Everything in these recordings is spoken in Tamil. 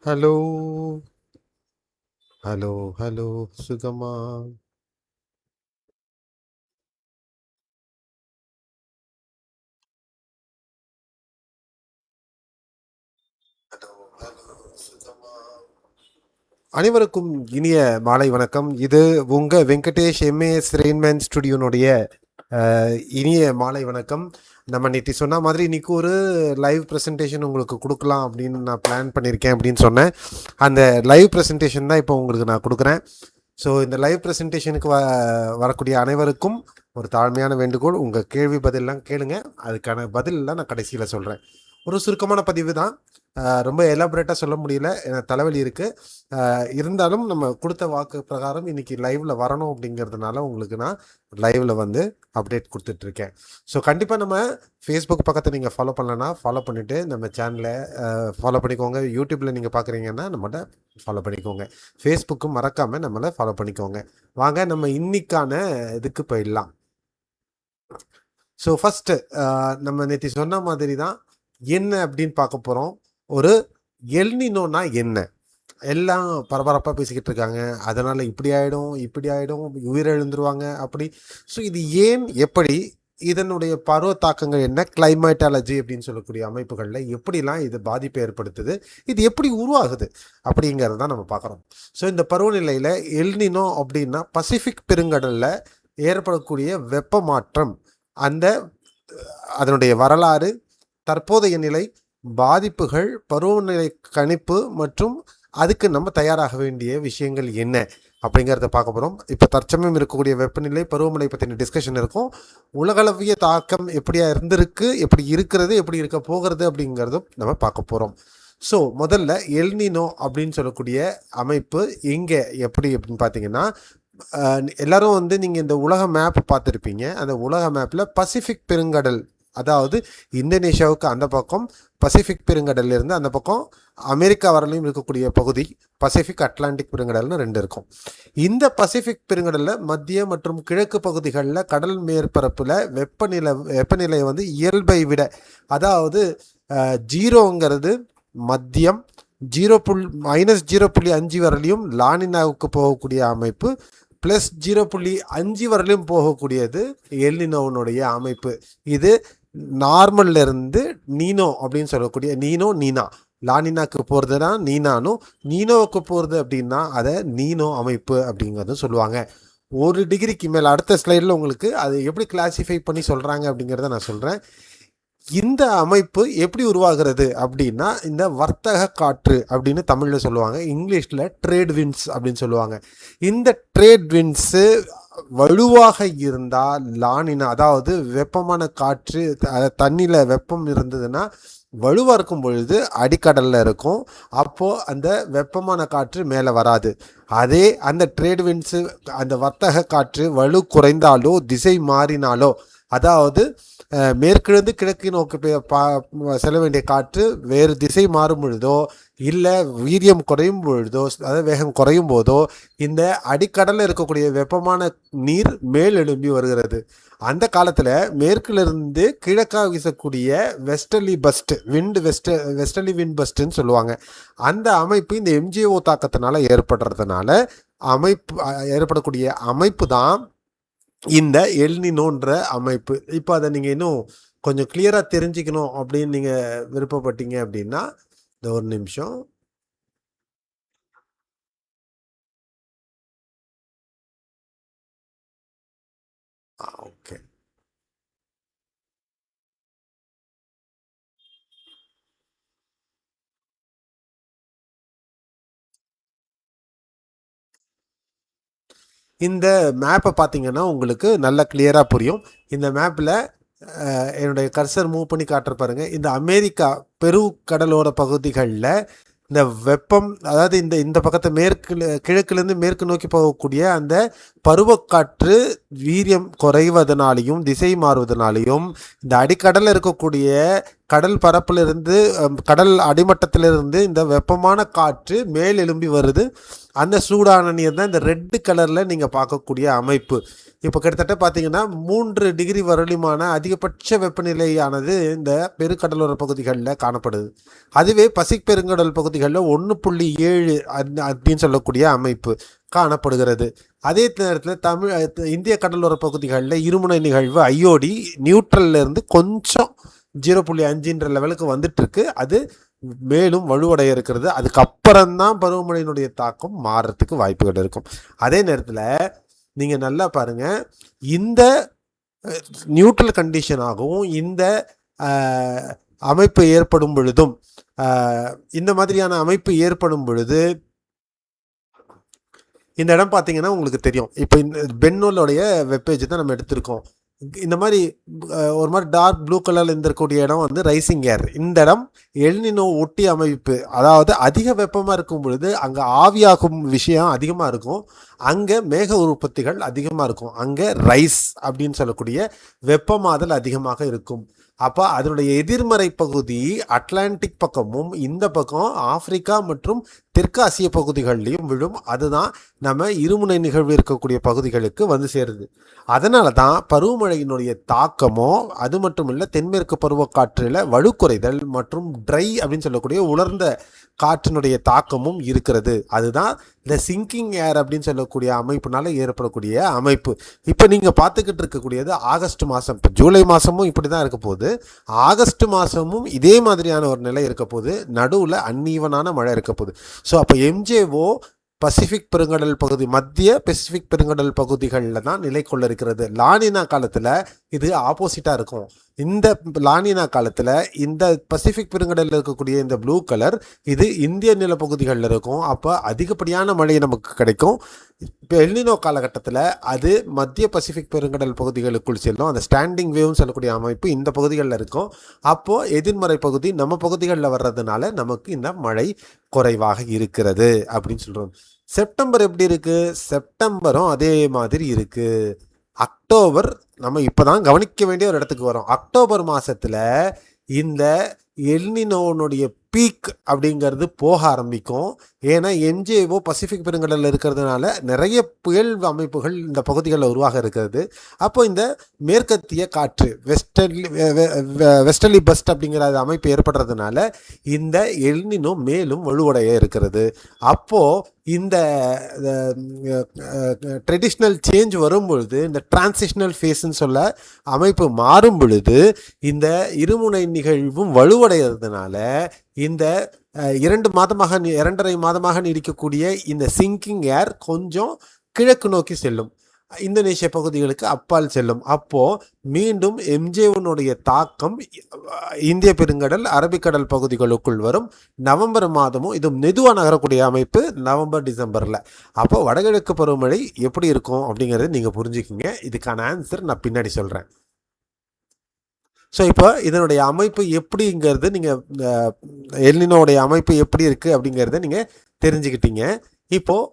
ஹலோ, ஹலோ, ஹலோ, சுகமா? ஹலோ, ஹலோ, சுகமா? அனைவருக்கும் இனிய மாலை வணக்கம். இது உங்க வெங்கடேஷ் எம்ஏஎஸ் ரெயின்மேன் ஸ்டுடியோனுடைய இனிய மாலை வணக்கம். நம்ம நேற்று சொன்ன மாதிரி இன்னைக்கு ஒரு லைவ் ப்ரெசன்டேஷன் உங்களுக்கு கொடுக்கலாம் அப்படின்னு நான் பிளான் பண்ணியிருக்கேன் அப்படின்னு சொன்னேன். அந்த லைவ் ப்ரெசன்டேஷன் தான் இப்போ உங்களுக்கு நான் கொடுக்குறேன். ஸோ இந்த லைவ் ப்ரெசன்டேஷனுக்கு வரக்கூடிய அனைவருக்கும் ஒரு தாழ்மையான வேண்டுகோள், உங்கள் கேள்வி பதிலெலாம் கேளுங்க. அதுக்கான பதிலெலாம் நான் கடைசியில் சொல்கிறேன். ஒரு சுருக்கமான பதிவு தான், ரொம்ப எலாபரேட்டாக சொல்ல முடியல, எனக்கு தலைவலி இருக்குது. இருந்தாலும் நம்ம கொடுத்த வாக்கு பிரகாரம் இன்றைக்கி லைவில் வரணும் அப்படிங்கிறதுனால உங்களுக்கு நான் லைவில் வந்து அப்டேட் கொடுத்துட்ருக்கேன். ஸோ கண்டிப்பாக நம்ம ஃபேஸ்புக் பக்கத்தை நீங்கள் ஃபாலோ பண்ணலன்னா ஃபாலோ பண்ணிவிட்டு நம்ம சேனலை ஃபாலோ பண்ணிக்கோங்க. யூடியூப்பில் நீங்கள் பார்க்குறீங்கன்னா நம்மகிட்ட ஃபாலோ பண்ணிக்கோங்க. ஃபேஸ்புக்கும் மறக்காமல் நம்மளை ஃபாலோ பண்ணிக்கோங்க. வாங்க நம்ம இன்னைக்கான இதுக்கு போயிடலாம். ஸோ ஃபஸ்ட்டு நம்ம நேற்று சொன்ன மாதிரி தான் என்ன அப்படின்னு பார்க்க போகிறோம். ஒரு எல்னினோனா என்ன? எல்லாம் பரபரப்பாக பேசிக்கிட்டு இருக்காங்க, அதனால் இப்படி ஆகிடும், உயிரிழந்துருவாங்க அப்படி. ஸோ இது ஏன், எப்படி, இதனுடைய பருவ தாக்கங்கள் என்ன, கிளைமேட்டாலஜி அப்படின்னு சொல்லக்கூடிய அமைப்புகளில் எப்படிலாம் இது பாதிப்பை ஏற்படுத்துது, இது எப்படி உருவாகுது அப்படிங்கிறது தான் நம்ம பார்க்குறோம். ஸோ இந்த பருவநிலையில் எல்னினோ அப்படின்னா பசிபிக் பெருங்கடலில் ஏற்படக்கூடிய வெப்ப மாற்றம், அதனுடைய வரலாறு, தற்போதைய நிலை, பாதிப்புகள், பருவநிலை கணிப்பு மற்றும் அதுக்கு நம்ம தயாராக வேண்டிய விஷயங்கள் என்ன அப்படிங்கிறத பார்க்க போகிறோம். இப்போ தற்சமயம் இருக்கக்கூடிய வெப்பநிலை, பருவமழை பற்றின டிஸ்கஷன் இருக்கும். உலகளவிய தாக்கம் எப்படியா இருந்திருக்கு, எப்படி இருக்கிறது, எப்படி இருக்க போகிறது அப்படிங்கிறதும் நம்ம பார்க்க போகிறோம். ஸோ முதல்ல எல்னினோ அப்படின்னு சொல்லக்கூடிய அமைப்பு இங்கே எப்படி அப்படின்னு பார்த்தீங்கன்னா, எல்லாரும் வந்து நீங்கள் இந்த உலக மேப் பார்த்துருப்பீங்க. அந்த உலக மேப்பில் பசிபிக் பெருங்கடல், அதாவது இந்தோனேஷியாவுக்கு அந்த பக்கம் பசிபிக் பெருங்கடல்லிருந்து அந்த பக்கம் அமெரிக்கா வரலையும் இருக்கக்கூடிய பகுதி பசிபிக் அட்லாண்டிக் பெருங்கடல்னு ரெண்டு இருக்கும். இந்த பசிபிக் பெருங்கடலில் மத்திய மற்றும் கிழக்கு பகுதிகளில் கடல் மேற்பரப்பில் வெப்பநிலை வந்து இயல்பை விட, அதாவது 0ங்கிறது மத்தியம், -0.5 வரலையும் லானினாவுக்கு போகக்கூடிய அமைப்பு, +0.5 வரலையும் போகக்கூடியது எல்னினோனுடைய அமைப்பு. இது நார்மல்ல இருந்து நீனோ அப்படின்னு சொல்லக்கூடிய நீனா, லானினாக்கு போகிறதுனா நீனானும், நீனோவுக்கு போகிறது அப்படின்னா அதை நீனோ அமைப்பு அப்படிங்கிறதும் சொல்லுவாங்க. 1 டிகிரிக்கு மேலே அடுத்த ஸ்லைடில் உங்களுக்கு அது எப்படி கிளாசிஃபை பண்ணி சொல்கிறாங்க அப்படிங்கிறத நான் சொல்கிறேன். இந்த அமைப்பு எப்படி உருவாகிறது அப்படின்னா, இந்த வர்த்தக காற்று அப்படின்னு தமிழில் சொல்லுவாங்க, இங்கிலீஷில் ட்ரேட் விண்ட்ஸ் அப்படின்னு சொல்லுவாங்க. இந்த ட்ரேட் விண்ட்ஸு வலுவாக இருந்தால் லானினா, அதாவது வெப்பமான காற்று, தண்ணியில் வெப்பம் இருந்ததுன்னா வலுவாக இருக்கும் பொழுது அடிக்கடலில் இருக்கும். அப்போது அந்த வெப்பமான காற்று மேலே வராது. அதே அந்த ட்ரேட் விண்ட்ஸு, அந்த வர்த்தக காற்று வலு குறைந்தாலோ திசை மாறினாலோ, அதாவது மேற்கிழந்து கிழக்கு நோக்கி செல்ல வேண்டிய காற்று வேறு திசை மாறும் பொழுதோ, இல்லை வீரியம் குறையும் பொழுதோ, அதாவது வேகம் குறையும் போதோ, இந்த அடிக்கடலில் இருக்கக்கூடிய வெப்பமான நீர் மேல் எழும்பி வருகிறது. அந்த காலத்தில் மேற்கிலிருந்து கிழக்காக வீசக்கூடிய வெஸ்டர்லி விண்ட் பஸ்ட்டுன்னு சொல்லுவாங்க. அந்த அமைப்பு இந்த எம்ஜிஓ தாக்கத்தினால ஏற்படுறதுனால ஏற்படக்கூடிய அமைப்பு தான் இந்த எல்னினோன்ற அமைப்பு. இப்போ அதை நீங்கள் இன்னும் கொஞ்சம் கிளியராக தெரிஞ்சுக்கணும் அப்படின்னு நீங்கள் விருப்பப்பட்டீங்க அப்படின்னா, இந்த ஒரு நிமிஷம். ஓகே, இந்த மேப்பை பார்த்தீங்கன்னா உங்களுக்கு நல்லா கிளியராக புரியும். இந்த மேப்பில் என்னுடைய கர்சர் மூவ் பண்ணி காட்டுற பாருங்க. இந்த அமெரிக்கா பெருங்கடலோர பகுதிகளில் இந்த வெப்பம், அதாவது இந்த பக்கத்தை கிழக்குலேருந்து மேற்கு நோக்கி போகக்கூடிய அந்த பருவக்காற்று வீரியம் குறைவதனாலையும் திசை மாறுவதனாலையும் இந்த அடிக்கடலில் இருக்கக்கூடிய கடல் பரப்பிலிருந்து, கடல் அடிமட்டத்திலிருந்து இந்த வெப்பமான காற்று மேல் எழும்பி வருது. அந்த சூடான நீர் தான் இந்த ரெட் கலரில் நீங்கள் பார்க்கக்கூடிய அமைப்பு. இப்போ கிட்டத்தட்ட பார்த்தீங்கன்னா 3 டிகிரி வரலுமான அதிகபட்ச வெப்பநிலையானது இந்த பெருக்கடலோர பகுதிகளில் காணப்படுது. அதுவே பசிபிக் பெருங்கடல் பகுதிகளில் 1.7 அப்படின்னு சொல்லக்கூடிய அமைப்பு காணப்படுகிறது. அதே நேரத்தில் இந்திய கடலோர பகுதிகளில் இருமுனை நிகழ்வு ஐஓடி நியூட்ரல்ல இருந்து கொஞ்சம் 0.5 லெவலுக்கு வந்துட்டு இருக்கு. அது மேலும் வலுவடைய இருக்கிறது. அதுக்கப்புறம்தான் பருவமழையினுடைய தாக்கம் மாறுறதுக்கு வாய்ப்புகள் இருக்கும். அதே நேரத்தில் நீங்கள் நல்லா பாருங்க, இந்த நியூட்ரல் கண்டிஷனாகவும் இந்த அமைப்பு ஏற்படும் பொழுதும் இந்த மாதிரியான அமைப்பு ஏற்படும் பொழுது இந்த இடம் பார்த்தீங்கன்னா உங்களுக்கு தெரியும். இப்போ இந்த பென்னோலுடைய வெப்பேஜ் தான் நம்ம எடுத்திருக்கோம். இந்த மாதிரி ஒரு மாதிரி டார்க் ப்ளூ கலரில் இருந்திருக்கக்கூடிய இடம் வந்து ரைசிங் ஏர். இந்த இடம் எல்னினோ ஒட்டி அமைப்பு, அதாவது அதிக வெப்பமாக இருக்கும் பொழுது அங்கே ஆவியாகும் விஷயம் அதிகமாக இருக்கும், அங்கே மேக உற்பத்திகள் அதிகமாக இருக்கும், அங்கே ரைஸ் அப்படின்னு சொல்லக்கூடிய வெப்பமாதல் அதிகமாக இருக்கும். அப்போ அதனுடைய எதிர்மறை பகுதி அட்லாண்டிக் பக்கமும் இந்த பக்கம் ஆப்பிரிக்கா மற்றும் தெற்காசிய பகுதிகளிலையும் விழும். அதுதான் நம்ம இருமுனை நிகழ்வு இருக்கக்கூடிய பகுதிகளுக்கு வந்து சேருது. அதனால தான் பருவமழையினுடைய தாக்கமோ அது மட்டும் இல்லை, தென்மேற்கு பருவக்காற்றில் வலுக்குறைதல் மற்றும் ட்ரை அப்படின்னு சொல்லக்கூடிய உலர்ந்த காற்றினுடைய தாக்கமும் இருக்கிறது. அதுதான் இந்த சிங்கிங் ஏர் அப்படின்னு சொல்லக்கூடிய அமைப்புனால ஏற்படக்கூடிய அமைப்பு. இப்போ நீங்கள் பார்த்துக்கிட்டு இருக்கக்கூடியது ஆகஸ்ட் மாதம். இப்போ ஜூலை மாதமும் இப்படி தான் இருக்க போகுது, ஆகஸ்ட் மாதமும் இதே மாதிரியான ஒரு நிலை இருக்க போகுது, நடுவில் அன்ஈவனான மழை இருக்க போகுது. ஸோ அப்போ எம்ஜேஓ பசிபிக் பெருங்கடல் பகுதி, மத்திய பசிபிக் பெருங்கடல் பகுதிகளில் தான் நிலை கொள்ள இருக்கிறது. லானினா காலத்தில் இது ஆப்போசிட்டாக இருக்கும். இந்த லானினா காலத்தில் இந்த பசிபிக் பெருங்கடலில் இருக்கக்கூடிய இந்த ப்ளூ கலர் இது இந்திய நிலப்பகுதிகளில் இருக்கும். அப்போ அதிகப்படியான மழை நமக்கு கிடைக்கும். இப்போ எல்னினோ காலகட்டத்தில் அது மத்திய பசிபிக் பெருங்கடல் பகுதிகளுக்குள் செல்லும். அந்த ஸ்டாண்டிங் வேவ்னு சொல்லக்கூடிய அமைப்பு இந்த பகுதிகளில் இருக்கும். அப்போது எதிர்மறை பகுதி நம்ம பகுதிகளில் வர்றதுனால நமக்கு இந்த மழை குறைவாக இருக்கிறது அப்படின்னு சொல்கிறோம். செப்டம்பர் எப்படி இருக்குது? செப்டம்பரும் அதே மாதிரி இருக்குது. அக்டோபர் நம்ம இப்போ தான் கவனிக்க வேண்டிய ஒரு இடத்துக்கு வரோம். அக்டோபர் மாதத்தில் இந்த எல்னினோனுடைய பீக் அப்படிங்கிறது போக ஆரம்பிக்கும். ஏன்னா என்ஜேஓ பசிபிக் பெருங்கடலில் இருக்கிறதுனால நிறைய புயல் அமைப்புகள் இந்த பகுதிகளில் உருவாக இருக்கிறது. அப்போ இந்த மேற்கத்திய காற்று வெஸ்டர்லி பஸ்ட் அப்படிங்கிற அமைப்பு ஏற்படுறதுனால இந்த எல்னினோ மேலும் வலுவடைய இருக்கிறது. அப்போது இந்த ட்ரெடிஷ்னல் சேஞ்ச் வரும் பொழுது, இந்த டிரான்சிஷனல் ஃபேஸ்ன்னு சொல்ல அமைப்பு மாறும் பொழுது இந்த இருமுனை நிகழ்வும் வலுவடைகிறதுனால இந்த 2.5 மாதமாக நீடிக்கக்கூடிய இந்த சிங்கிங் ஏர் கொஞ்சம் கிழக்கு நோக்கி செல்லும், இந்தோனேஷிய பகுதிகளுக்கு அப்பால் செல்லும். அப்போது மீண்டும் எம்ஜேனுடைய தாக்கம் இந்திய பெருங்கடல் அரபிக்கடல் பகுதிகளுக்குள் வரும். நவம்பர் மாதமும் இது மெதுவாக நகரக்கூடிய அமைப்பு, நவம்பர் டிசம்பரில். அப்போ வடகிழக்கு பருவமழை எப்படி இருக்கும் அப்படிங்கிறது நீங்கள் புரிஞ்சுக்கிங்க. இதுக்கான ஆன்சர் நான் பின்னாடி சொல்கிறேன். ஸோ இப்போ இதனுடைய அமைப்பு எப்படிங்கிறது நீங்கள் எல்னினோடைய அமைப்பு எப்படி இருக்குது அப்படிங்கிறத நீங்கள் தெரிஞ்சுக்கிட்டீங்க. இப்போது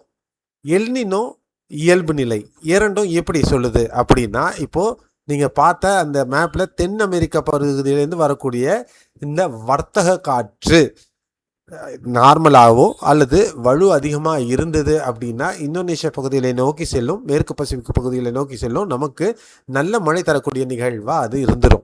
எல்னினோ இயல்பு நிலை இரண்டும் எப்படி சொல்லுது அப்படின்னா, இப்போது நீங்கள் பார்த்த அந்த மேப்பில் தென் அமெரிக்கா பகுதியிலேருந்து வரக்கூடிய இந்த வர்த்தக காற்று நார்மலாகவோ அல்லது வலு அதிகமாக இருந்தது அப்படின்னா இந்தோனேஷியா பகுதிகளை நோக்கி செல்லும், மேற்கு பசிபிக் பகுதிகளை நோக்கி செல்லும், நமக்கு நல்ல மழை தரக்கூடிய நிகழ்வாக அது இருந்துடும்.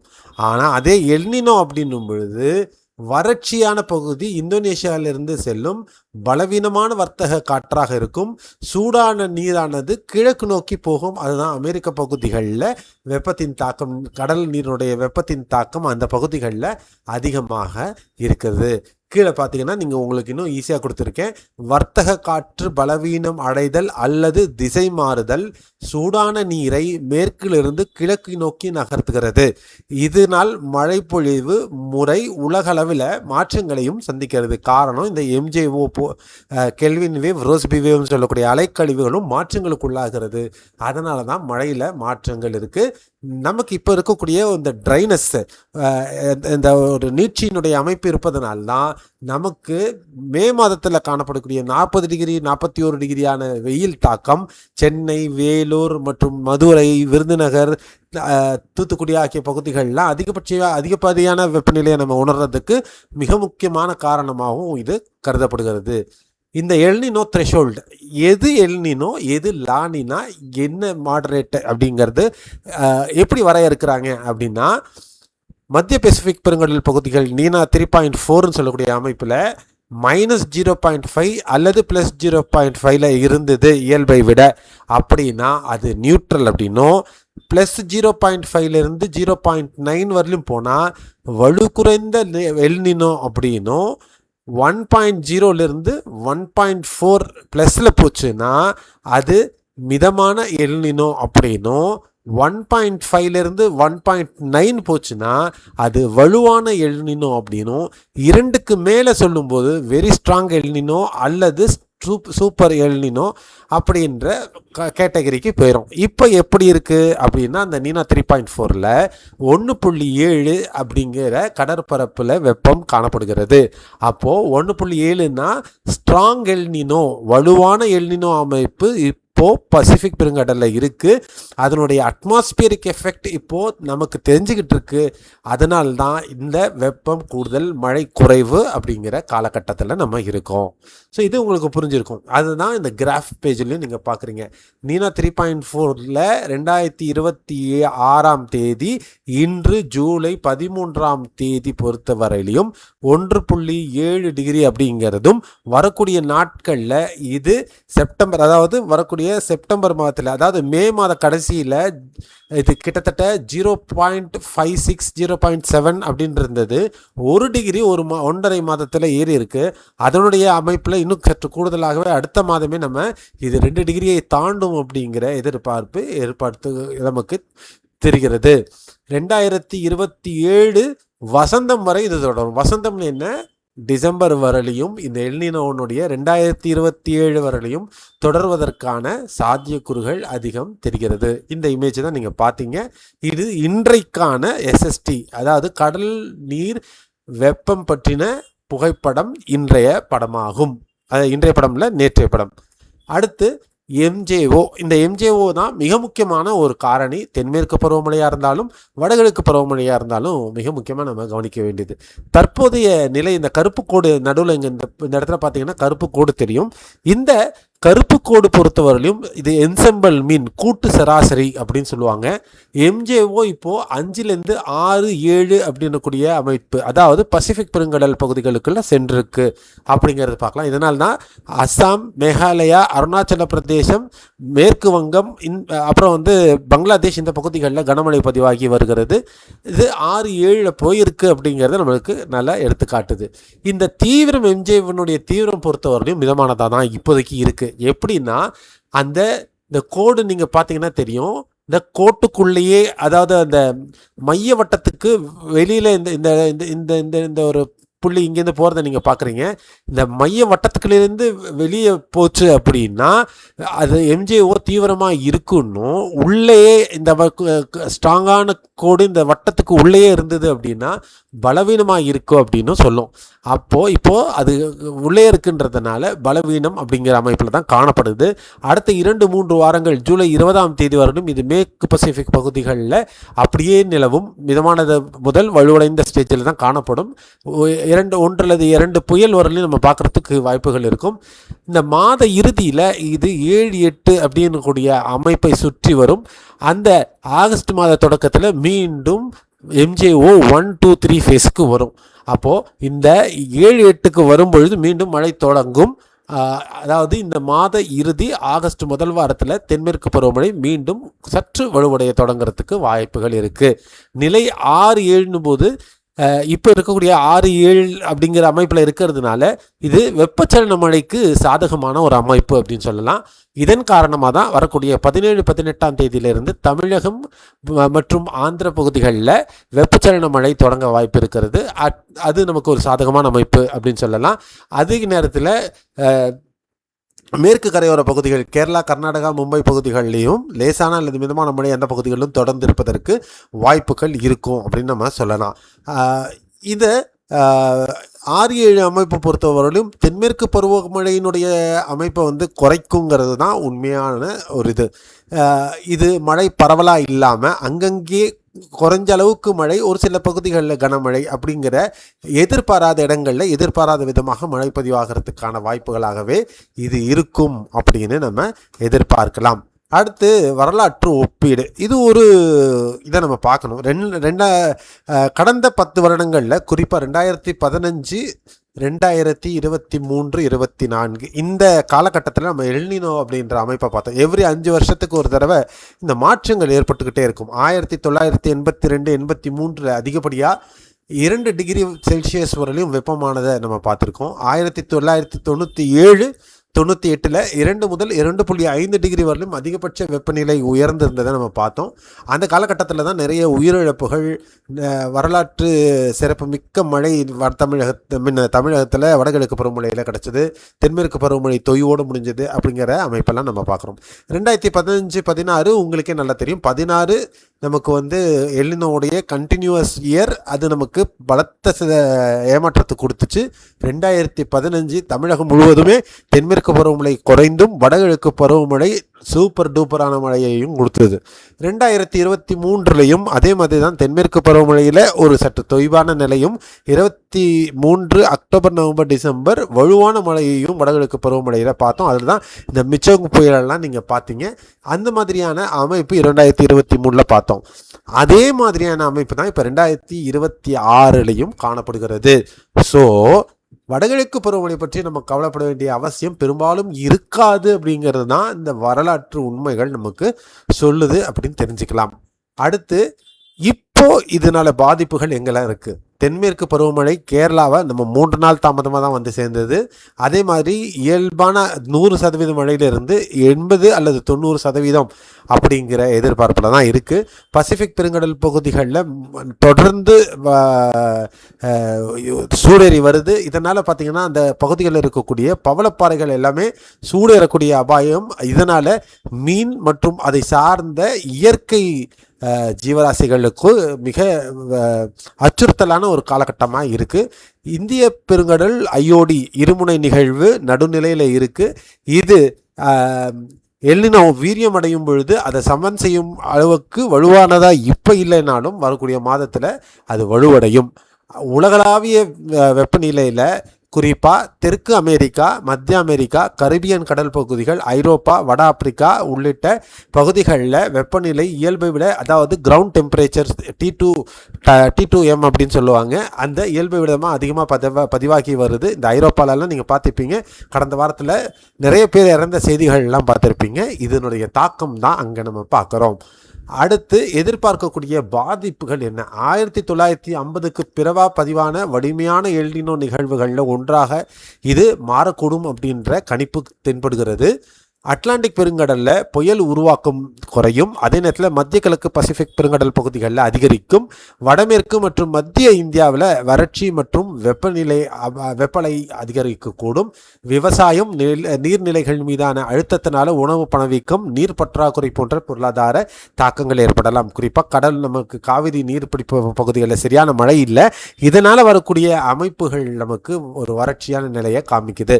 ஆனால் அதே எல்னினோ அப்படின்னும் பொழுது வறட்சியான பகுதி இந்தோனேஷியாவிலிருந்து செல்லும், பலவீனமான வர்த்தக காற்றாக இருக்கும், சூடான நீரானது கிழக்கு நோக்கி போகும். அதுதான் அமெரிக்க பகுதிகளில் வெப்பத்தின் தாக்கம், கடல் நீருடைய வெப்பத்தின் தாக்கம் அந்த பகுதிகளில் அதிகமாக இருக்குது. கீழே பார்த்தீங்கன்னா நீங்கள் உங்களுக்கு இன்னும் ஈஸியாக கொடுத்துருக்கேன். வர்த்தக காற்று பலவீனம் அடைதல் அல்லது திசை மாறுதல் சூடான நீரை மேற்கிலிருந்து கிழக்கு நோக்கி நகர்த்துகிறது. இதனால் மழைப்பொழிவு முறை உலகளவில் மாற்றங்களையும் சந்திக்கிறது. காரணம் இந்த எம்ஜேஓ கெல்வின் வேவ், ரோஸ்பி வேவ்னு சொல்லக்கூடிய அலைக்கழிவுகளும் மாற்றங்களுக்கு உள்ளாகிறது. அதனால தான் மழையில் மாற்றங்கள் இருக்குது. நமக்கு இப்போ இருக்கக்கூடிய இந்த ட்ரைனஸ், இந்த ஒரு நீட்சியினுடைய அமைப்பு இருப்பதனால்தான் நமக்கு மே மாதத்தில் காணப்படக்கூடிய 40 டிகிரி 41 டிகிரியான வெயில் தாக்கம் சென்னை, வேலூர் மற்றும் மதுரை, விருதுநகர், தூத்துக்குடி ஆகிய பகுதிகளெலாம் அதிகப்படியான வெப்பநிலையை நம்ம உணர்றதுக்கு மிக முக்கியமான காரணமாகவும் இது கருதப்படுகிறது. இந்த எல்னினோ த்ரெஷோல்டு எது எல்னினோ எது லானினா என்ன மாடரேட் அப்படிங்கிறது எப்படி வரையறுக்கிறாங்க அப்படின்னா, மத்திய பசிபிக் பெருங்கடல் பகுதிகள் நீனா 3.4ன்னு சொல்லக்கூடிய அமைப்பில் -0.5 அல்லது +0.5ல இருந்தது இயல்பை விட அப்படின்னா அது நியூட்ரல் அப்படின்னும், +0.5லேருந்து 0.9 வரலையும் போனால் வலு குறைந்த எல்னினோ அப்படின்னும், 1.0லேருந்து 1.4 ப்ளஸில் போச்சுன்னா அது மிதமான எல்னினோ அப்படின்னும், 1.5லேருந்து 1.9 போச்சுன்னா அது வலுவான எல்னினோ அப்படின்னும், 2க்கு மேலே சொல்லும்போது வெரி ஸ்ட்ராங் எல்னினோ அல்லது சூப்பர் எல்னினோ அப்படின்ற கேட்டகரிக்கு போயிடும். இப்போ எப்படி இருக்குது அப்படின்னா, அந்த நீனா 3.4ல் 1.7 அப்படிங்கிற கடற்பரப்பில் வெப்பம் காணப்படுகிறது. அப்போது 1.7ன்னா ஸ்ட்ராங் எல்னினோ, வலுவான எல்னினோ அமைப்பு இப்போது பசிபிக் பெருங்கடலில் இருக்குது. அதனுடைய அட்மாஸ்பியரிக் எஃபெக்ட் இப்போது நமக்கு தெரிஞ்சுக்கிட்டு இருக்கு. அதனால்தான் இந்த வெப்பம் கூடுதல், மழை குறைவு அப்படிங்கிற காலகட்டத்தில் நம்ம இருக்கோம். ஸோ இது உங்களுக்கு புரிஞ்சிருக்கும். அதுதான் இந்த கிராஃப் பேஜ்லையும் நீங்கள் பார்க்குறீங்க. நீனா 3.4ல் 2026ஆம் தேதி இன்று ஜூலை 13ஆம் தேதி பொறுத்த வரையிலையும் 1.7 டிகிரி அப்படிங்கிறதும் வரக்கூடிய நாட்களில் இது செப்டம்பர், அதாவது வரக்கூடிய செப்டம்பர் மாதத்தில், அதாவது மே மாத கடைசியில் இது கிட்டத்தட்ட 0.56 0.7 அப்படின்னு இருந்தது. 1 டிகிரி 1.5 மாதத்தில் ஏறி இருக்கு. அதனுடைய அமைப்பில் இன்னும் சற்று கூடுதலாகவே அடுத்த மாதமே நம்ம இது 2 டிகிரியை தாண்டும் அப்படிங்கிற எதிர்பார்த்து நமக்கு தெரிகிறது. 2027 வசந்தம் வரை இது தொடரும். வசந்தம்னு என்ன? டிசம்பர் வரலையும் இந்த எல்னினோனுடைய 2027 வரலையும் தொடர்வதற்கான சாத்தியக்கூறுகள் அதிகம் தெரிகிறது. இந்த இமேஜ் தான் நீங்கள் பார்த்தீங்க. இது இன்றைக்கான எஸ்எஸ்டி, அதாவது கடல் நீர் வெப்பம் பற்றின புகைப்படம், இன்றைய படமாகும். இன்றைய படம்ல நேற்றைய படம். அடுத்து எம்ஜேஓ. இந்த எம்ஜேஓ தான் மிக முக்கியமான ஒரு காரணி. தென்மேற்கு பருவமழையாக இருந்தாலும் வடகிழக்கு பருவமழையாக இருந்தாலும் மிக முக்கியமாக நம்ம கவனிக்க வேண்டியது. தற்போதைய நிலை, இந்த கருப்பு கோடு நடுவில் இங்கே இந்த இடத்துல பார்த்தீங்கன்னா கருப்பு கோடு தெரியும். இந்த கருப்பு கோடு பொறுத்தவரையிலும் இது என்செம்பிள் மீன், கூட்டு சராசரி அப்படின்னு சொல்லுவாங்க. எம்ஜேஓ இப்போது 5லேருந்து 6 7 அப்படின்னக்கூடிய அமைப்பு, அதாவது பசிபிக் பெருங்கடல் பகுதிகளுக்குள்ள சென்றிருக்கு அப்படிங்கிறது பார்க்கலாம். இதனால் தான் அஸ்ஸாம், மேகாலயா, அருணாச்சல பிரதேசம், மேற்கு வங்கம், அப்புறம் பங்களாதேஷ் இந்த பகுதிகளில் கனமழை பதிவாகி வருகிறது. இது 6 7 போயிருக்கு அப்படிங்கிறது நம்மளுக்கு நல்லா எடுத்துக்காட்டுது. இந்த தீவிரம் எம்ஜேஓனுடைய தீவிரம் பொறுத்தவரையிலும் மிதமானதாக தான் இப்போதைக்கு இருக்குது. எப்படின்னா, இந்த கோடு நீங்கள் பார்த்தீங்கன்னா தெரியும். இந்த கோட்டுக்குள்ளேயே, அதாவது அந்த மைய வட்டத்துக்கு வெளியில் இந்த ஒரு புள்ளி இங்கேருந்து போகிறத நீங்கள் பார்க்குறீங்க. இந்த மைய வட்டத்துக்குள்ளேருந்து வெளியே போச்சு அப்படின்னா அது எம்ஜேஓ தீவிரமாக இருக்குன்னும், உள்ளேயே இந்த ஸ்ட்ராங்கான கோடு இந்த வட்டத்துக்கு உள்ளேயே இருந்தது அப்படின்னா பலவீனமாக இருக்கும் அப்படின்னு சொல்லும். இப்போது அது உள்ளே இருக்குன்றதுனால பலவீனம் அப்படிங்கிற அமைப்பில் தான் காணப்படுது. அடுத்த 2-3 வாரங்கள் ஜூலை 20ஆம் தேதி வரணும் இது மேற்கு பசிபிக் பகுதிகளில் அப்படியே நிலவும். மிதமானது முதல் வலுவடைந்த ஸ்டேஜில் தான் காணப்படும். 1 அல்லது 2 புயல் வரலையும் நம்ம பார்க்குறதுக்கு வாய்ப்புகள் இருக்கும். இந்த மாத இறுதியில் இது 7-8 அப்படின்னு கூடிய அமைப்பை சுற்றி வரும். அந்த ஆகஸ்ட் மாத தொடக்கத்தில் மீண்டும் எம்ஜேஓ 1 2 3 ஃபேஸுக்கு வரும். அப்போது இந்த 7-8க்கு வரும்பொழுது மீண்டும் மழை தொடங்கும். அதாவது இந்த மாத இறுதி ஆகஸ்ட் முதல் வாரத்தில் தென்மேற்கு பருவமழை மீண்டும் சற்று வலுவடைய தொடங்கிறதுக்கு வாய்ப்புகள் இருக்குது. நிலை 6-7 போது இப்போ இருக்கக்கூடிய 6-7 அப்படிங்கிற அமைப்பில் இருக்கிறதுனால இது வெப்பச்சலன மழைக்கு சாதகமான ஒரு அமைப்பு அப்படின்னு சொல்லலாம். இதன் காரணமாக தான் வரக்கூடிய 17-18ஆம் தேதியிலிருந்து தமிழகம் மற்றும் ஆந்திர பகுதிகளில் வெப்பச்சலன மழை தொடங்க வாய்ப்பு இருக்கிறது. அது நமக்கு ஒரு சாதகமான அமைப்பு அப்படின்னு சொல்லலாம். அதிக நேரத்தில் மேற்கு கரையோர பகுதிகள், கேரளா, கர்நாடகா, மும்பை பகுதிகளிலையும் லேசான அல்லது மிதமான மழை அந்த பகுதிகளிலும் தொடர்ந்து இருப்பதற்கு வாய்ப்புகள் இருக்கும் அப்படின்னு நம்ம சொல்லலாம். இதை 6-7 அமைப்பை பொறுத்தவரையிலும் தென்மேற்கு பருவமழையினுடைய அமைப்பை குறைக்குங்கிறது தான் உண்மையான ஒரு இது. மழை பரவலாக இல்லாமல் அங்கங்கே குறைஞ்ச அளவுக்கு மழை, ஒரு சில பகுதிகளில் கனமழை அப்படிங்கிற எதிர்பாராத இடங்களில் எதிர்பாராத விதமாக மழை பதிவாகிறதுக்கான வாய்ப்புகளாகவே இது இருக்கும் அப்படின்னு நம்ம எதிர்பார்க்கலாம். அடுத்து வரலாற்று ஒப்பீடு. இது ஒரு இதை நம்ம பார்க்கணும். கடந்த 10 வருடங்களில் குறிப்பாக 2015, 2023, 24 இந்த காலகட்டத்தில் நம்ம எல்னினோ அப்படின்ற அமைப்பை பார்த்தோம். எவ்ரி 5 வருஷத்துக்கு ஒரு தடவை இந்த மாற்றங்கள் ஏற்பட்டுக்கிட்டே இருக்கும். 1982, 83 அதிகப்படியாக 2 டிகிரி செல்சியஸ் வரையிலும் வெப்பமானதை நம்ம பார்த்துருக்கோம். 1997, 98 2 முதல் 2.5 டிகிரி வரலும் அதிகபட்ச வெப்பநிலை உயர்ந்திருந்ததை நம்ம பார்த்தோம். அந்த காலகட்டத்தில் தான் நிறைய உயிரிழப்புகள், வரலாற்று சிறப்பு மிக்க மழை தமிழகத்தில் வடகிழக்கு பருவமழையில் கிடச்சிது, தென்மேற்கு பருவமழை தொய்வோடு முடிஞ்சது அப்படிங்கிற அமைப்பெல்லாம் நம்ம பார்க்குறோம். 2015, 16 உங்களுக்கே நல்லா தெரியும். 16 நமக்கு எல்னினோடைய கண்டினியூவஸ் இயர், அது நமக்கு பலத்த ஏமாற்றத்தை கொடுத்துச்சு. 2015 தமிழகம் முழுவதுமே தென்மேற்கு பருவமழை குறைந்தும் வடகிழக்கு பருவமழை சூப்பர் டூப்பரான மழையையும் கொடுத்தது. 2023 அதே மாதிரி தான் தென்மேற்கு பருவமழையில் ஒரு சற்று தொய்வான நிலையும், 23 அக்டோபர், நவம்பர், டிசம்பர் வலுவான மழையையும் வடகிழக்கு பருவமழையில் பார்த்தோம். அதில் தான் இந்த மிச்சோங் புயலெல்லாம் நீங்கள் பார்த்தீங்க. அந்த மாதிரியான அமைப்பு 2023 பார்த்தோம். அதே மாதிரியான அமைப்பு தான் இப்போ 2026 காணப்படுகிறது. ஸோ வடகிழக்கு பருவமழை பற்றி நம்ம கவலைப்பட வேண்டிய அவசியம் பெரும்பாலும் இருக்காது அப்படிங்கிறது தான் இந்த வரலாற்று உண்மைகள் நமக்கு சொல்லுது அப்படின்னு தெரிஞ்சுக்கலாம். அடுத்து இப்போ இதனால பாதிப்புகள் எங்கெல்லாம் இருக்குது? தென்மேற்கு பருவமழை கேரளாவை நம்ம 3 நாள் தாமதமாக தான் சேர்ந்தது. அதே மாதிரி இயல்பான 100% மழையிலிருந்து 80 அல்லது 90% அப்படிங்கிற எதிர்பார்ப்பில் தான் இருக்குது. பசிபிக் பெருங்கடல் பகுதிகளில் தொடர்ந்து சூடேறி வருது. இதனால் பார்த்திங்கன்னா அந்த பகுதிகளில் இருக்கக்கூடிய பவளப்பாறைகள் எல்லாமே சூடேறக்கூடிய அபாயம். இதனால் மீன் மற்றும் அதை சார்ந்த இயற்கை ஜீவராசிகளுக்கு மிக அச்சுறுத்தலான ஒரு காலகட்டமாக இருக்குது. இந்திய பெருங்கடல் ஐஓடி இருமுனை நிகழ்வு நடுநிலையில் இருக்குது. இது எல்னினோ வீரியம் அடையும் பொழுது அதை சமன் செய்யும் அளவுக்கு வலுவானதாக இப்போ இல்லைனாலும் வரக்கூடிய மாதத்தில் அது வலுவடையும். உலகளாவிய வெப்பநிலையில் குறிப்பாக தெற்கு அமெரிக்கா, மத்திய அமெரிக்கா, கரிபியன் கடல் பகுதிகள், ஐரோப்பா, வட ஆப்பிரிக்கா உள்ளிட்ட பகுதிகளில் வெப்பநிலை இயல்பை விட, அதாவது கிரவுண்ட் டெம்பரேச்சர் T2M அப்படின்னு சொல்லுவாங்க, அந்த இயல்பை விடமாக அதிகமாக பதிவாகி வருது. இந்த ஐரோப்பாலெல்லாம் நீங்கள் பார்த்துருப்பீங்க. கடந்த வாரத்தில் நிறைய பேர் இறந்த செய்திகள்லாம் பார்த்துருப்பீங்க. இதனுடைய தாக்கம் தான் அங்கே நம்ம பார்க்குறோம். அடுத்து எதிர்பார்க்கக்கூடிய பாதிப்புகள் என்ன? 1950க்கு பிறவா பதிவான வலிமையான எல்னினோ நிகழ்வுகளில் ஒன்றாக இது மாறக்கூடும் அப்படின்ற கணிப்பு தென்படுகிறது. அட்லாண்டிக் பெருங்கடலில் புயல் உருவாக்கம் குறையும். அதே நேரத்தில் மத்திய கிழக்கு பசிபிக் பெருங்கடல் பகுதிகளில் அதிகரிக்கும். வடமேற்கு மற்றும் மத்திய இந்தியாவில் வறட்சி மற்றும் வெப்பலை அதிகரிக்கக்கூடும். விவசாயம், நீர்நிலைகள் மீதான அழுத்தத்தினால உணவு பணவீக்கம், நீர் பற்றாக்குறை போன்ற பொருளாதார தாக்கங்கள் ஏற்படலாம். குறிப்பாக கடல் நமக்கு காவிரி நீர்பிடிப்பு பகுதிகளில் சரியான மழை இல்லை. இதனால் வரக்கூடிய அமைப்புகள் நமக்கு ஒரு வறட்சியான நிலையை காமிக்குது.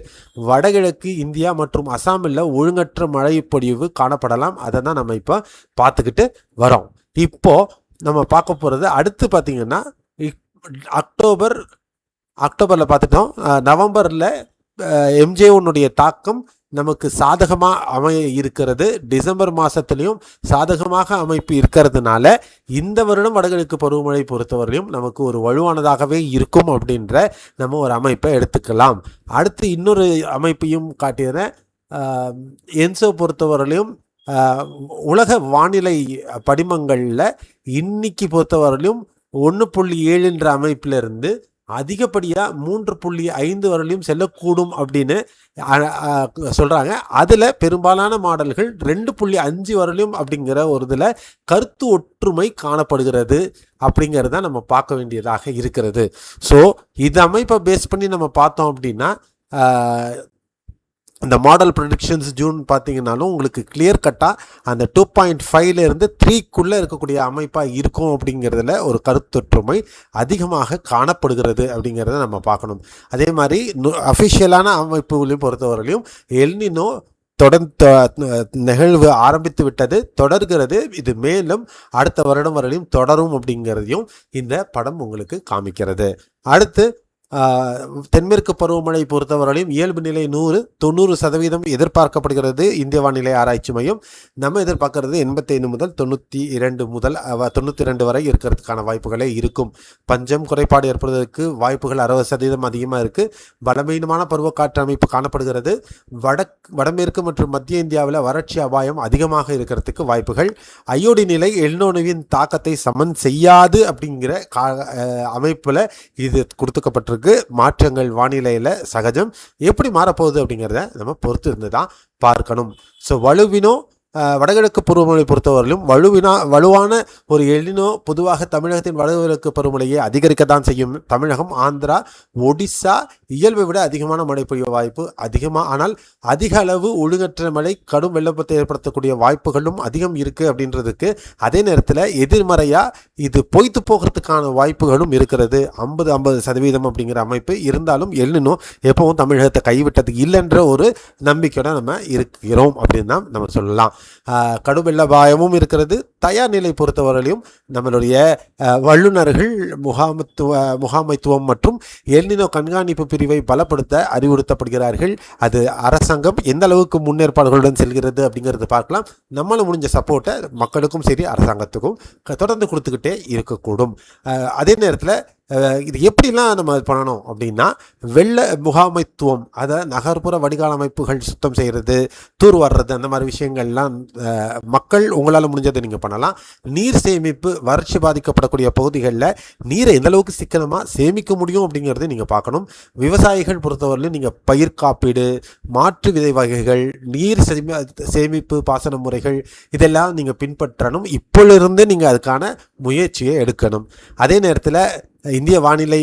வடகிழக்கு இந்தியா மற்றும் அசாமில் ஒழுங்கற்ற மழை பொழிவு காணப்படலாம். அதை தான் நம்ம இப்போ பார்த்துக்கிட்டு வரோம். இப்போ நம்ம பார்க்க போகிறது அடுத்து பார்த்திங்கன்னா அக்டோபரில் பார்த்துட்டோம். நவம்பரில் MJ1 தாக்கம் நமக்கு சாதகமாக அமைய இருக்கிறது. டிசம்பர் மாதத்துலேயும் சாதகமாக அமைப்பு இருக்கிறதுனால இந்த வருடம் வடகிழக்கு பருவமழை பொறுத்தவரையிலும் நமக்கு ஒரு வலுவானதாகவே இருக்கும் அப்படின்ற நம்ம ஒரு அமைப்பை எடுத்துக்கலாம். அடுத்து இன்னொரு அமைப்பையும் காட்டியதை என்சோ பொறுத்தவரையிலும் உலக வானிலை படிமங்களில் இன்னைக்கு பொறுத்தவரையிலும் 1.7 அமைப்பிலிருந்து அதிகப்படியாக 3.5 வரலையும் செல்லக்கூடும் அப்படின்னு சொல்கிறாங்க. அதில் பெரும்பாலான மாடல்கள் 2.5 வரலையும் அப்படிங்கிற ஒரு இதில் கருத்து ஒற்றுமை காணப்படுகிறது அப்படிங்கிறத நம்ம பார்க்க வேண்டியதாக இருக்கிறது. ஸோ இந்த அமைப்பை பேஸ் பண்ணி நம்ம பார்த்தோம் அப்படின்னா இந்த மாடல் ப்ரெடிக்ஷன்ஸ் ஜூன் பார்த்தீங்கன்னாலும் உங்களுக்கு கிளியர் கட்டாக அந்த 2.5லேருந்து 3க்குள்ளே இருக்கக்கூடிய அமைப்பாக இருக்கும் அப்படிங்கிறதுல ஒரு கருத்தொற்றுமை அதிகமாக காணப்படுகிறது அப்படிங்கிறத நம்ம பார்க்கணும். அதே மாதிரி அஃபிஷியலான அமைப்புகளையும் பொறுத்தவரையிலும் எல்னினோ நிகழ்வு ஆரம்பித்து விட்டது, தொடர்கிறது. இது மேலும் அடுத்த வருடம் வரையிலும் தொடரும் அப்படிங்கிறதையும் இந்த படம் உங்களுக்கு காமிக்கிறது. அடுத்து தென்மேற்கு பருவமழை பொறுத்தவரையிலும் இயல்பு நிலை 90% எதிர்பார்க்கப்படுகிறது. இந்திய வானிலை ஆராய்ச்சி மையம் நம்ம எதிர்பார்க்கறது 85 முதல் 92 வரை இருக்கிறதுக்கான வாய்ப்புகளே இருக்கும். பஞ்சம் குறைபாடு ஏற்படுவதற்கு வாய்ப்புகள் 60% அதிகமாக இருக்குது. பலவீனமான பருவக்காற்று அமைப்பு காணப்படுகிறது. வடமேற்கு மற்றும் மத்திய இந்தியாவில் வறட்சி அபாயம் அதிகமாக இருக்கிறதுக்கு வாய்ப்புகள். அயோடி நிலை எல்னோவின் தாக்கத்தை சமன் செய்யாது அப்படிங்கிற அமைப்பில் இது கொடுத்துக்கப்பட்டிருக்கு. மாற்றங்கள் வானிலையில் சகஜம். எப்படி மாறப்போகுது அப்படிங்கிறத நம்ம பொறுத்து இருந்து தான் பார்க்கணும். ஸோ வலுவினோ வடகிழக்கு பருவமழை பொறுத்தவரையிலும் வலுவான ஒரு எல்னினோ பொதுவாக தமிழகத்தின் வடகிழக்கு பருவமழையை அதிகரிக்கத்தான் செய்யும். தமிழகம், ஆந்திரா, ஒடிசா இயல்பை விட அதிகமான மழை பெய்ய வாய்ப்பு அதிகமாக. ஆனால் அதிக அளவு ஒழுங்கற்ற மழை, கடும் வெள்ளப்பத்தை ஏற்படுத்தக்கூடிய வாய்ப்புகளும் அதிகம் இருக்குது அப்படின்றதுக்கு. அதே நேரத்தில் எதிர்மறையாக இது பொய்த்து போகிறதுக்கான வாய்ப்புகளும் இருக்கிறது. 50% அப்படிங்கிற அமைப்பு இருந்தாலும் எல்னினோ எப்பவும் தமிழகத்தை கைவிட்டது இல்லைன்ற ஒரு நம்பிக்கையோட நம்ம இருக்கிறோம் அப்படின்னு தான் நம்ம சொல்லலாம். கடும் வெள்ள அபாயமும் இருக்கிறது. தயார் நிலை பொறுத்தவரையிலும் நம்மளுடைய வல்லுநர்கள் முகாமைத்துவம் மற்றும் எல்னினோ கண்காணிப்பு பிரிவை பலப்படுத்த அறிவுறுத்தப்படுகிறார்கள். அது அரசாங்கம் எந்த அளவுக்கு முன்னேற்பாடுகளுடன் செல்கிறது அப்படிங்கிறது பார்க்கலாம். நம்மளால் முடிஞ்ச சப்போர்ட்டை மக்களுக்கும் சரி அரசாங்கத்துக்கும் தொடர்ந்து கொடுத்துக்கிட்டே இருக்கக்கூடும். அதே நேரத்தில் இது எப்படிலாம் நம்ம பண்ணணும் அப்படின்னா, வெள்ள முகாமைத்துவம், அதை நகர்ப்புற வடிகால் அமைப்புகள் சுத்தம் செய்கிறது, தூர் வர்றது, அந்த மாதிரி விஷயங்கள்லாம் மக்கள் உங்களால் முடிஞ்சதை நீங்கள் பண்ணலாம். நீர் சேமிப்பு, வறட்சி பாதிக்கப்படக்கூடிய பகுதிகளில் நீரை எந்த அளவுக்கு சிக்கனமாக சேமிக்க முடியும் அப்படிங்கிறத நீங்கள் பார்க்கணும். விவசாயிகள் பொறுத்தவரையிலும் நீங்கள் பயிர் காப்பீடு, மாற்று விதை வகைகள், நீர் சேமிப்பு பாசன முறைகள் இதெல்லாம் நீங்கள் பின்பற்றணும். இப்பொழுது நீங்கள் அதுக்கான முயற்சியை எடுக்கணும். அதே நேரத்தில் இந்திய வானிலை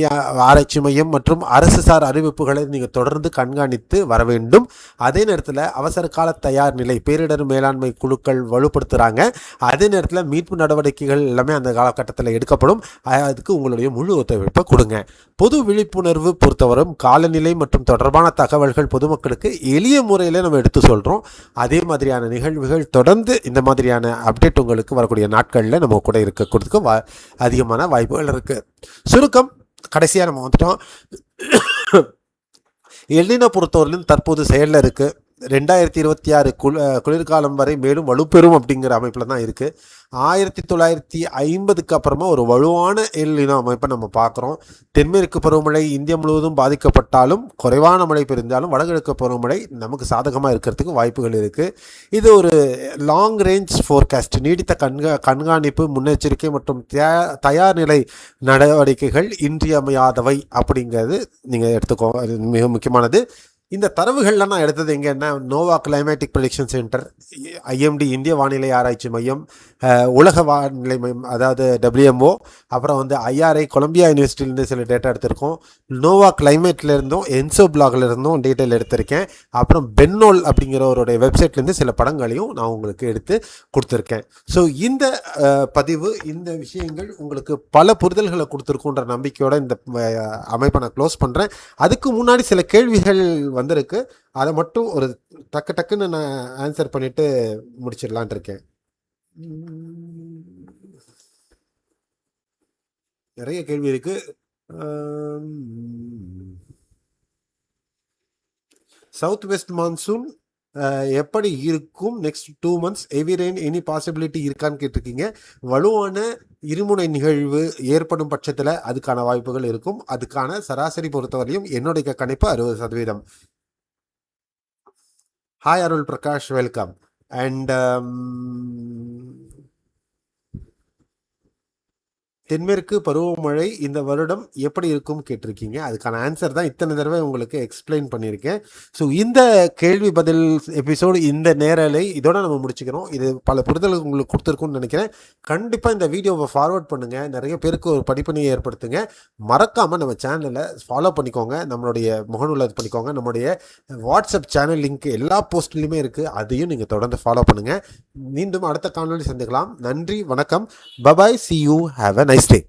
ஆராய்ச்சி மையம் மற்றும் அரசு சார் அறிவிப்புகளை நீங்கள் தொடர்ந்து கண்காணித்து வர வேண்டும். அதே நேரத்தில் அவசர கால தயார் நிலை, பேரிடர் மேலாண்மை குழுக்கள் வலுப்படுத்துகிறாங்க. அதே நேரத்தில் மீட்பு நடவடிக்கைகள் எல்லாமே அந்த காலகட்டத்தில் எடுக்கப்படும். அதுக்கு உங்களுடைய முழு ஒத்துழைப்பை கொடுங்க. பொது விழிப்புணர்வு பொறுத்தவரை காலநிலை மற்றும் தொடர்பான தகவல்கள் பொதுமக்களுக்கு எளிய முறையில் நம்ம எடுத்து சொல்கிறோம். அதே மாதிரியான நிகழ்வுகள் தொடர்ந்து இந்த மாதிரியான அப்டேட் உங்களுக்கு வரக்கூடிய நாட்களில் நம்ம கூட இருக்கிறதுக்கு அதிகமான வாய்ப்புகள் இருக்குது. சுருக்கம் கடைசியாக நம்ம வந்துட்டோம். எல்னினோ பொறுத்தவரையிலும் தற்போது செயலில் இருக்குது. 2026 குளிர்காலம் வரை மேலும் வலுப்பெறும் அப்படிங்கிற அமைப்பில் தான் இருக்குது. 1950க்கு அப்புறமா ஒரு வலுவான எல்னினோ அமைப்பை நம்ம பார்க்குறோம். தென்மேற்கு பருவமழை இந்தியா முழுவதும் பாதிக்கப்பட்டாலும், குறைவான மழை பெய்ந்தாலும் வடகிழக்கு பருவமழை நமக்கு சாதகமாக இருக்கிறதுக்கு வாய்ப்புகள் இருக்குது. இது ஒரு லாங் ரேஞ்ச் ஃபோர்காஸ்ட், நீடித்த கண்காணிப்பு, முன்னெச்சரிக்கை மற்றும் தயார் நிலை நடவடிக்கைகள் இன்றியமையாதவை அப்படிங்கிறது நீங்கள் எடுத்துக்கோங்க. அது மிக முக்கியமானது. இந்த தரவுகள்லாம் நான் எடுத்தது எங்கன்னா, NOAA climatic prediction center, IMD இந்திய வானிலை ஆராய்ச்சி மையம், உலக வானிலை மையம் அதாவது WMO, அப்புறம் IRI கொலம்பியா யூனிவர்சிட்டியிலேருந்து சில டேட்டா எடுத்திருக்கோம். நோவா கிளைமேட்லேருந்தும் என்சோ பிளாக்லேருந்தும் டீட்டெயில் எடுத்திருக்கேன். அப்புறம் பென்னோல் அப்படிங்கிறவருடைய வெப்சைட்லேருந்து சில படங்களையும் நான் உங்களுக்கு எடுத்து கொடுத்துருக்கேன். ஸோ இந்த பதிவு, இந்த விஷயங்கள் உங்களுக்கு பல புரிதல்களை கொடுத்துருக்குன்ற நம்பிக்கையோட இந்த அமைப்பை நான் க்ளோஸ் பண்ணுறேன். அதுக்கு முன்னாடி சில கேள்விகள் வந்திருக்கு. அதை மட்டும் ஒரு டக்குன்னு நான் ஆன்சர் பண்ணிட்டு முடிச்சிடலான் இருக்கேன். நிறைய கேள்வி இருக்கு. சவுத் வெஸ்ட் மான்சூன் எப்படி இருக்கும் next 2 months, heavy rain any possibility இருக்கான்னு கேட்டிருக்கீங்க. வலுவான இருமுனை நிகழ்வு ஏற்படும் பட்சத்தில் அதுக்கான வாய்ப்புகள் இருக்கும். அதுக்கான சராசரி பொறுத்தவரையும் என்னுடைய கணிப்பு 60%. Hi Arul Prakash, welcome. And தென்மேற்கு பருவமழை இந்த வருடம் எப்படி இருக்கும் கேட்டிருக்கீங்க. அதுக்கான ஆன்சர் தான் இத்தனை தடவை உங்களுக்கு எக்ஸ்பிளைன் பண்ணியிருக்கேன். ஸோ இந்த கேள்வி பதில் எபிசோடு, இந்த நேரலை இதோட நம்ம முடிச்சுக்கிறோம். இது பல புரிதல் உங்களுக்கு கொடுத்துருக்குன்னு நினைக்கிறேன். கண்டிப்பாக இந்த வீடியோவை ஃபார்வர்ட் பண்ணுங்கள், நிறைய பேருக்கு ஒரு படிப்பணியை ஏற்படுத்துங்க. மறக்காமல் நம்ம சேனலை ஃபாலோ பண்ணிக்கோங்க, நம்மளுடைய முகநூல் இது பண்ணிக்கோங்க. நம்மளுடைய வாட்ஸ்அப் சேனல் லிங்க் எல்லா போஸ்ட்லேயுமே இருக்குது, அதையும் நீங்கள் தொடர்ந்து ஃபாலோ பண்ணுங்கள். மீண்டும் அடுத்த காணொலி சந்திக்கலாம். நன்றி, வணக்கம், bye bye, see you, have a nice day.